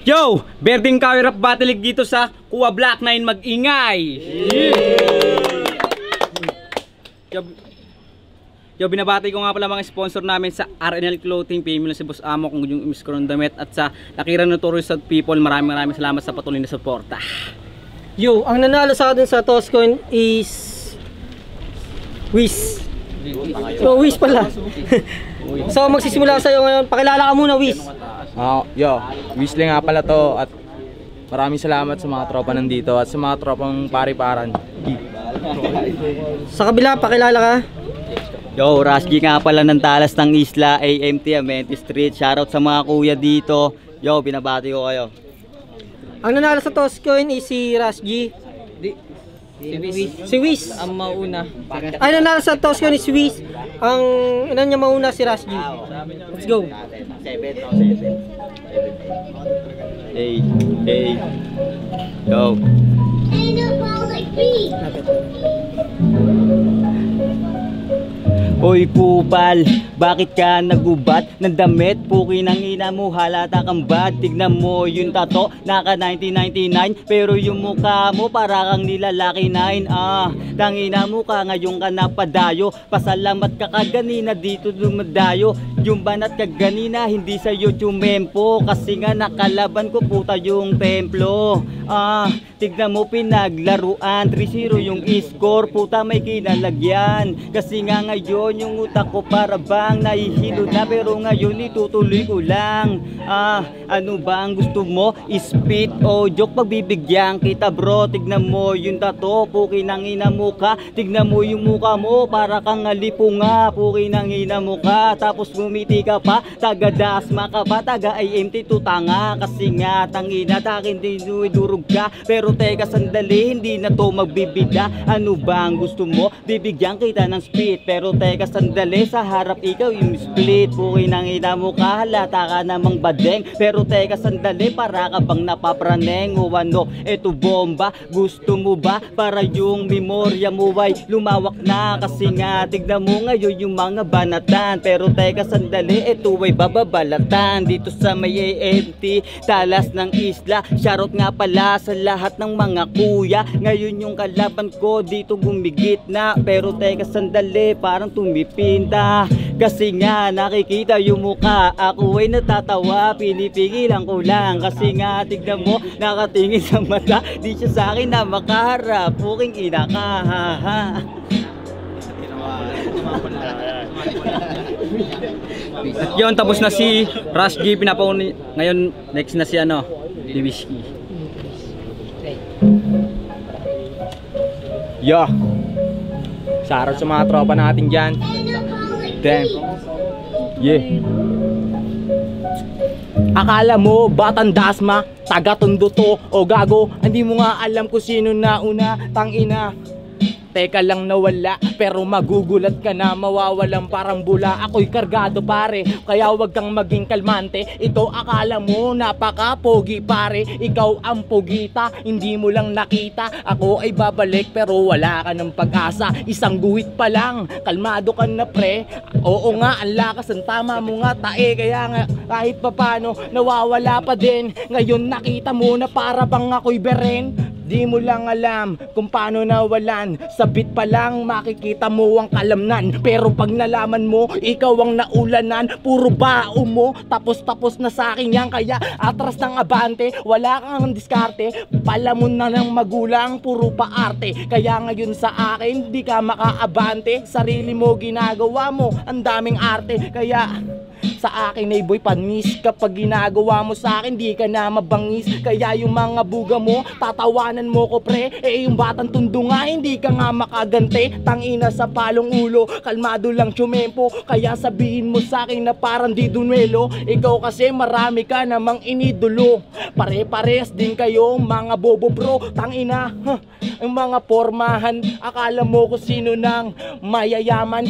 Yo! Berding Kawi Rap Battle League dito sa Kuwa Black 9 mag-ingay! Yo, binabati ko nga pala mga sponsor namin sa RNL Clothing, PML si Boss Amo, kung yung Miss Coron Damit, at sa Lakiran Notorious People. Maraming salamat sa patuloy na suporta. Yo, ang nanalo sa atin sa Toscoin is Wiz. So, Wiz pala. So, magsisimula sa'yo ngayon. Pakilala ka muna, Wiz. Yo, Wiz nga pala to, at maraming salamat sa mga tropa nandito at sa mga tropang pari-paran. Sa kabila, pakilala ka. Yo, Rasgi nga pala ng Talas ng Isla, AMT, Amenti Street. Shoutout sa mga kuya dito. Yo, binabati ko kayo. Ang nanalo sa Toscoin is si Rasgi. Si Wiz. Ang mauna. Ay, nanalo sa Toscoin is si Wiz. Ang inan niya mauna si Rasgi. Let's go. Hey. Yo. Oy kupal, bakit ka nagubat ng damit? Puki ng ina mo, halata kang bad. Tignan mo yung tato, naka 1999, pero yung mukha mo para kang nilalaki 9. Tangina mo ka, ngayon ka napadayo. Pasalamat ka kaganina dito dumadayo. Yung banat kaganina, hindi sa YouTube mempo. Kasi nga nakalaban ko puta yung templo. Tignan mo pinaglaruan, 3-0 yung score, puta may kinalagyan. Kasi nga ngayon yung utak ko para bang nahihilo na, pero ngayon itutuloy ko lang. Ano ba ang gusto mo? Spit o joke? Pagbibigyan kita bro. Tignan mo yung tato, puki ng ina mo ka. Tignan mo yung mukha mo, para kang alipunga, puki ng ina mo ka. Tapos gumiti ka pa, taga dasma ka pa, taga IMT tutanga. Kasi nga tangina takin din durog ka. Pero teka sandali, hindi na to magbibida. Ano ba ang gusto mo? Bibigyan kita ng spit, pero teka sandali, sa harap ikaw yung split. Puki ng ina mo ka, halata ka namang badeng. Pero teka sandali, para ka bang napapraneng o ano? Eto bomba, gusto mo ba? Para yung memorya mo ay lumawak na. Kasi nga tignan mo ngayon yung mga banatan. Pero teka sandali, eto ay bababalatan. Dito sa may AMT, Talas ng Isla. Shoutout nga pala sa lahat ng mga kuya. Ngayon yung kalaban ko dito gumigit na. Pero teka sandali, parang tumipinta. Kasi nga nakikita yung mukha, ako ay natatawa, pinipigilan ko lang. Kasi nga tignan mo, nakatingin sa mata, di siya sa akin na makaharap. Puking ina ka, ha. Yun, tapos na si Rasgi, pinapauni. Ngayon, next na si ano, si Whiskey. Yo, shoutout sa mga tropa natin dyan. Damn. Yeah. Akala mo batang dasma, taga Tondo to o gago? Hindi mo nga alam kung sino nauna, tangina. Teka lang nawala, pero magugulat ka na, mawawalan parang bula. Ako'y kargado pare, kaya wag kang maging kalmante. Ito akala mo napaka-pogi pare, ikaw ang pogita, hindi mo lang nakita. Ako ay babalik pero wala ka ng pag-asa. Isang guhit pa lang, kalmado ka na pre. Oo nga, ang lakas ng tama mo nga tae. Kaya nga kahit papano nawawala pa din. Ngayon nakita mo na para bang ako'y beren. Di mo lang alam kung paano nawalan. Sabit pa lang makikita mo ang kalamnan. Pero pag nalaman mo, ikaw ang naulanan. Puro bao mo, tapos na sa akin yan. Kaya atras ng abante, wala kang diskarte. Palamon na ng magulang, puro paarte. Kaya ngayon sa akin, di ka makaabante. Sarili mo ginagawa mo, ang daming arte. Kaya sa akin ay boy panis, kapag ginagawa mo sa akin di ka na mabangis. Kaya yung mga buga mo, tatawanan mo ko pre. Yung batang Tondo nga, hindi ka nga makagante. Tangina sa palong ulo, kalmado lang tsumempo. Kaya sabihin mo sa akin na parang di dunwelo. Ikaw kasi marami ka namang inidolo. Pare-pares din kayo mga bobo bro. Tangina, ang mga pormahan, akala mo kung sino nang mayayaman.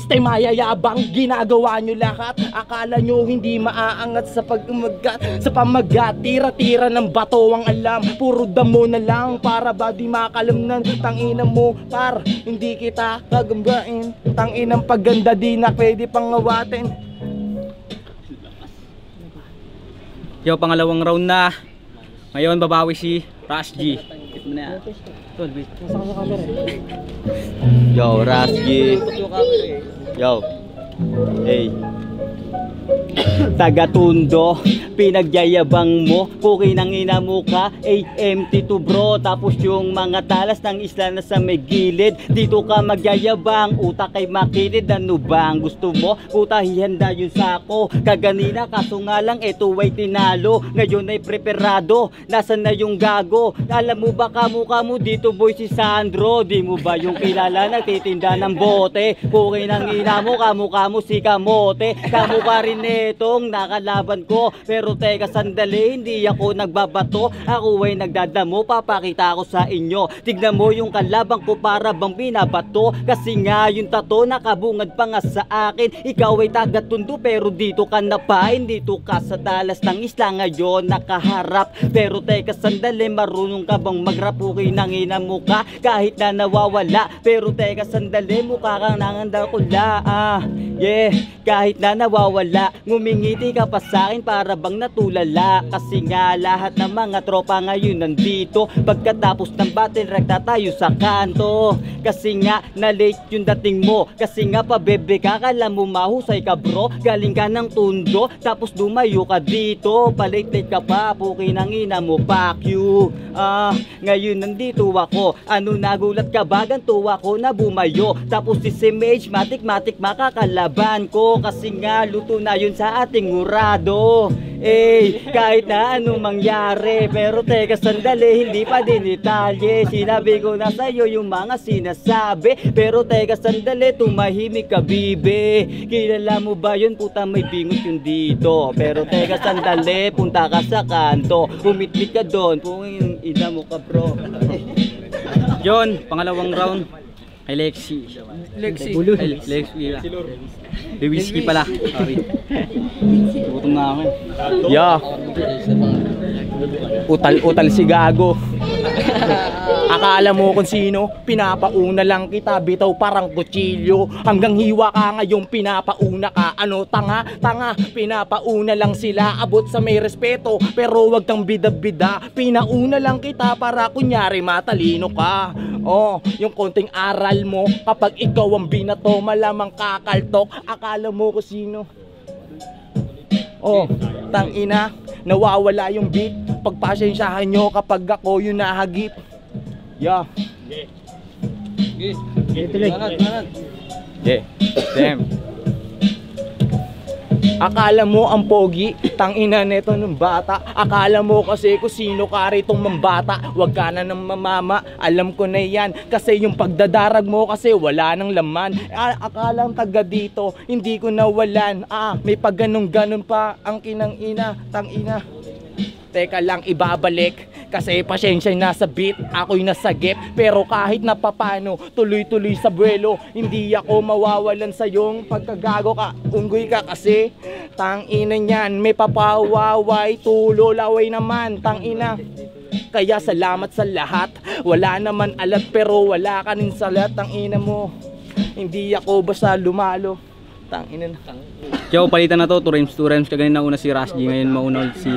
Mayayabang, ginagawa nyo lahat. Akala nyo hindi maaangat sa pamagat. Tira-tira ng bato ang alam. Puro damo na lang para ba di makalamnan. Tangina mo par, hindi kita gagambain. Tanginang paganda di na pwede pang awatin. Yo, pangalawang round na. Ngayon babawi si Rush G. Hit mo na. Tol, wait. Nasa ka sa camera eh. Yo, Rasgi. Yo. Hey. Taga-Tondo, pinagyayabang mo, puki ng ina mo ka, AMT2 bro. Tapos yung mga talas ng isla na sa may gilid, dito ka magyayabang, utak kay makilid. Ano bang gusto mo? Puta, hihanda yung sako. Kaganina, kaso nga lang, eto ay tinalo. Ngayon ay preparado, nasan na yung gago? Alam mo ba kamukha mo dito boy si Sandro? Di mo ba yung kilala nagtitinda ng bote? Puki ng ina mo, kamukha mo si Kamote. Kamukha rin netong nakalaban ko. Pero teka sandali, hindi ako nagbabato. Ako ay nagdadamo, papakita ko sa inyo. Tignan mo yung kalabang ko para bang binabato. Kasi nga yung tato nakabungad pa nga sa akin. Ikaw ay taga-Tondo pero dito ka napain. Dito ka sa talas ng isla ngayon nakaharap. Pero teka sandali, marunong ka bang magrapuki ng ina mo ka? Kahit na nawawala. Pero teka sandali, mukha kang nangandakula. Yeah, kahit na nawawala, ngumingiti ka pa sa akin para bang natulala. Kasi nga lahat ng mga tropa ngayon nandito. Pagkatapos ng battle, rekta tayo sa kanto. Kasi nga na late yung dating mo. Kasi nga pabebe ka, kala mo mahusay ka bro. Galing ka ng Tondo, tapos lumayo ka dito. Palate ka pa, puki ng ina mo, fuck you. Ngayon nandito ako. Ano nagulat ka ba? Ganto ako na bumayo. Tapos si Simage, matik makakalaban ko. Kasi nga luto na yun sa ating urado. Kahit na anong mangyari. Pero teka sandali, hindi pa din detalye. Sinabi ko na sa'yo yung mga sinasabi. Pero teka sandali, tumahimik ka bibe. Kilala mo ba yun? Puta may bingot yun dito. Pero teka sandali, punta ka sa kanto. Pumitmit ka doon, pungin ina mo ka bro. John, pangalawang round. Kay Lexi. Lexi. Lexi. Whiskey pala. Sorry. Gutom na ako. Yeah. Utal si gago. Akala mo kung sino? Pinapauna lang kita, bitaw parang kutsilyo. Hanggang hiwa ka ngayong pinapauna ka. Ano tanga? Pinapauna lang sila, abot sa may respeto. Pero wag kang bida-bida. Pinauna lang kita para kunyari matalino ka. Yung konting aral mo, kapag ikaw ang binato, malamang kakaltok. Akala mo kung sino? Tangina, nawawala yung beat. Pagpasensyahan nyo kapag ako yung nahagip. Yeah. Damn. Akala mo ang pogi, tangina neto ng bata. Akala mo kasi kung sino ka ritong mambata. Wag ka na ng mamama, alam ko na yan. Kasi yung pagdadarag mo kasi wala nang laman. Akalang taga dito, hindi ko nawalan. May pag ganon pa ang kinang ina, tangina. Teka lang, ibabalik. Kasi pasyensya na sa beat, ako'y nasagip. Pero kahit na papano, tuloy-tuloy sa buwelo. Hindi ako mawawalan sa yung pagkagago ka. Unggoy ka kasi, tangina niyan. May papawaway, tulo, laway naman, tangina. Kaya salamat sa lahat. Wala naman alat pero wala ka rin sa lahat, tangina mo. Hindi ako basta lumalo. Tangina na. Yo, palitan na to, 2 rounds. Kaganin na una si Rush G, ngayon mauna ulit si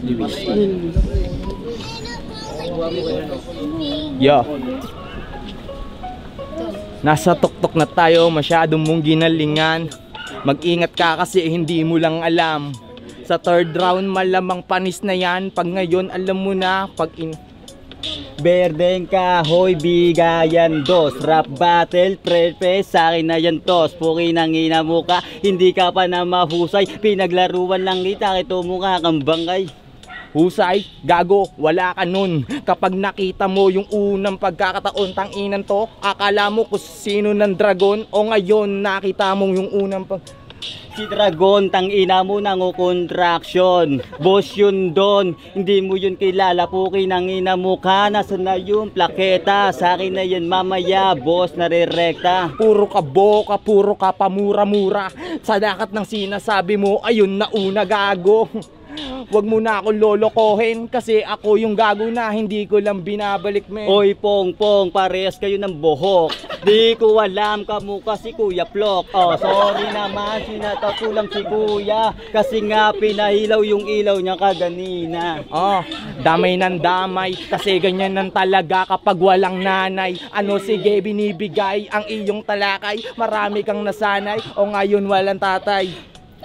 Luis. Yo. Nasa tuktok na tayo, masyadong mong ginalingan. Mag-ingat ka kasi hindi mo lang alam. Sa 3rd round malamang panis na yan. Pag ngayon alam mo na, Berdeng kahoy, bigayan dos. Rap battle, pre sa akin na yan tos. Puki ng ina mo ka, hindi ka pa na mahusay. Pinaglaruan lang kita, kito mo nga kang bangay. Husay, gago, wala ka nun. Kapag nakita mo yung unang pagkakataon, tanginan to, akala mo kung sino ng dragon. O ngayon, nakita mo yung unang Si Dragon, tangina mo nango-contraction. Boss yun doon, hindi mo yun kilala. Puki ng ina mo ka, nasa na yung plaketa. Sa akin na yan mamaya, boss, nare-rekta. Puro ka boka, puro ka pamura-mura. Sa dakat ng sinasabi mo, ayun na una gago. Wag mo na ako lolokohin kasi ako yung gago na hindi ko lang binabalik, men. Oy, Pong, parehas kayo ng buhok. Di ko alam kamukha si Kuya Plok. Oh, sorry naman, sinatato lang si Kuya. Kasi nga pinahilaw yung ilaw niya kaganina. Oh, damay ng damay kasi ganyan nan talaga kapag walang nanay. Ano sige binibigay ang iyong talakay, marami kang nasanay o ngayon walang tatay.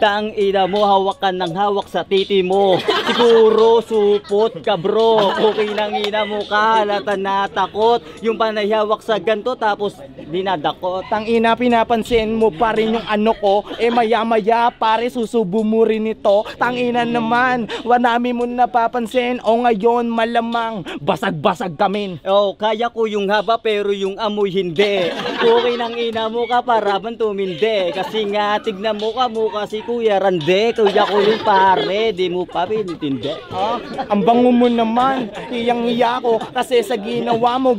Tang ina mo, hawak ka ng hawak sa titi mo. Siguro supot ka bro. Okay nang ina mo ka, halata natakot. Yung panay hawak sa ganto tapos dinadakot. Tang ina, pinapansin mo pa rin yung ano ko. Maya maya pare susubo mo rin ito. Tang ina naman, wanami mo napapansin. O ngayon malamang basag-basag kami. Oh, kaya ko yung haba pero yung amoy hindi. Okay nang ina mo ka para bang tumindi. Kasi nga tignan mo ka mukha si Kuya Rande, kuya ko yung pare, di mo pa pinitindi. Ang bango mo naman, iyang-iya ko kasi sa ginawa mo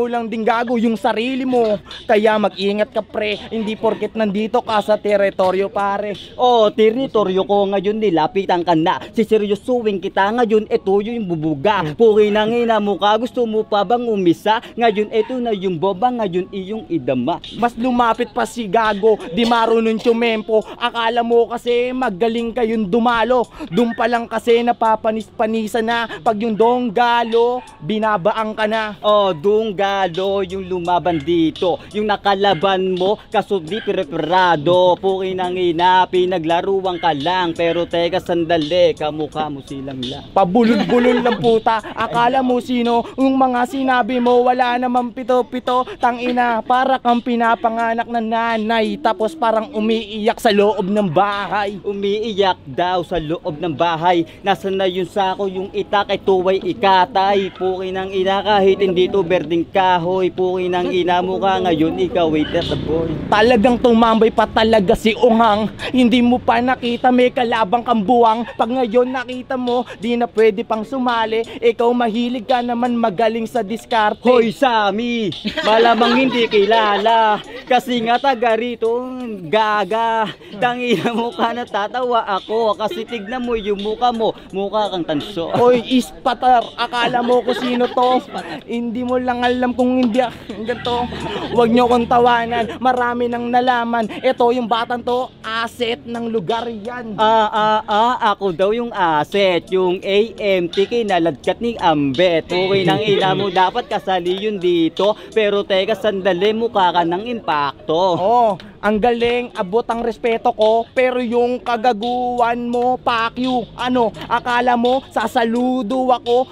lang din gago yung sarili mo. Kaya mag-ingat ka pre, hindi porket nandito ka sa teritoryo pare. Oh, teritoryo ko ngayon nilapitan ka na. Siseryosuhin kita ngayon, ito yung bubuga. Puki nang ina mo ka, gusto mo pa bang umisa? Ngayon ito na yung boba, ngayon iyong idama. Mas lumapit pa si gago, di marunong tumempo. Akala mo kasi magaling kayong dumalo. Doon pa lang kasi napapanis-panisa na. Pag yung donggalo, binabaang ka na. Oh, donggalo yung lumaban dito. Yung nakalaban mo, kaso di preparado. Puki nang ina, pinaglaruan ka lang. Pero teka sandali, kamukha mo silang lang. Pabulol-bulol lang puta. Akala mo sino? Yung mga sinabi mo, wala namang pito-pito. Tangina, para kang pinapanganak na nanay. Tapos parang umiiyak sa loob ng bahay. Umiiyak daw sa loob ng bahay. Nasaan na yung sako, yung itak ay tuway ikatay. Puki ng ina kahit hindi to berding kahoy. Puki ng ina mo ka ngayon ikaw waiter the boy. Talagang tumambay pa talaga si Unghang. Hindi mo pa nakita may kalabang kang buwang. Pag ngayon nakita mo, di na pwede pang sumali. Ikaw mahilig ka naman magaling sa diskarte. Hoy Sami, malamang hindi kilala. Kasi nga taga rito, gaga. Tangina mo ka natatawa ako. Kasi tignan mo yung mukha mo, mukha kang tanso. Hoy, ispatar, akala mo kung sino to? Hindi mo lang alam kung hindi ganito. Huwag nyo kong tawanan, marami nang nalaman. Ito yung batang to, asset ng lugar yan. Ako daw yung asset, yung AMT kinaladkat ni Ambet. Okay nang ina mo, dapat kasali yun dito. Pero teka, sandali, mukha ka ng impacto. Oh, ang galing, abot ang respeto ko. Pero yung kagaguhan mo, pakyu. Ano, akala mo, sasaludo ako?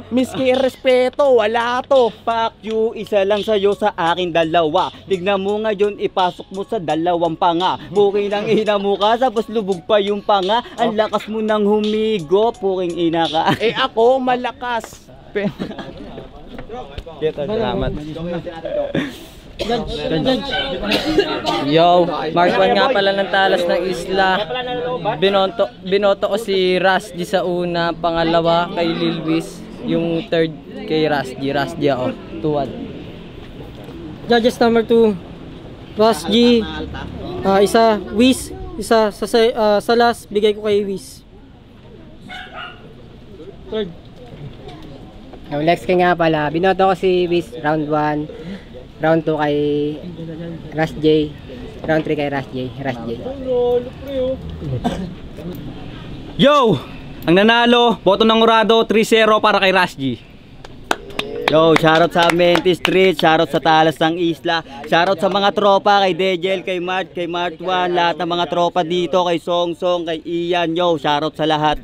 Miski respeto, wala to. Fuck you, isa lang sa'yo sa akin dalawa. Tignan mo ngayon, ipasok mo sa dalawang panga. Puking nang ina mo ka, tapos lubog pa yung panga. Ang lakas mo nang humigo, puking ina ka. Ako malakas. Salamat. Yo, Mark 1 nga pala ng talas ng isla. Binoto ko si Rasji sa una, pangalawa kay Lilwis, yung third kay Rasji ako, 2-1. Judges number 2, Rasji, isa Wiz, isa sa last bigay ko kay Wiz. Third. Yung Lex King nga pala, binoto ko si Wiz round 1, round 2 kay Ras J, round 3 kay Ras J. Yo! Ang nanalo, boto ng Urado, 3-0 para kay Rasji. Yo, shoutout sa Mente Street, shoutout sa Talas ng Isla, shoutout sa mga tropa, kay Dejel, kay Mart 1, lahat ng mga tropa dito, kay Song, kay Ian. Yo, shoutout sa lahat.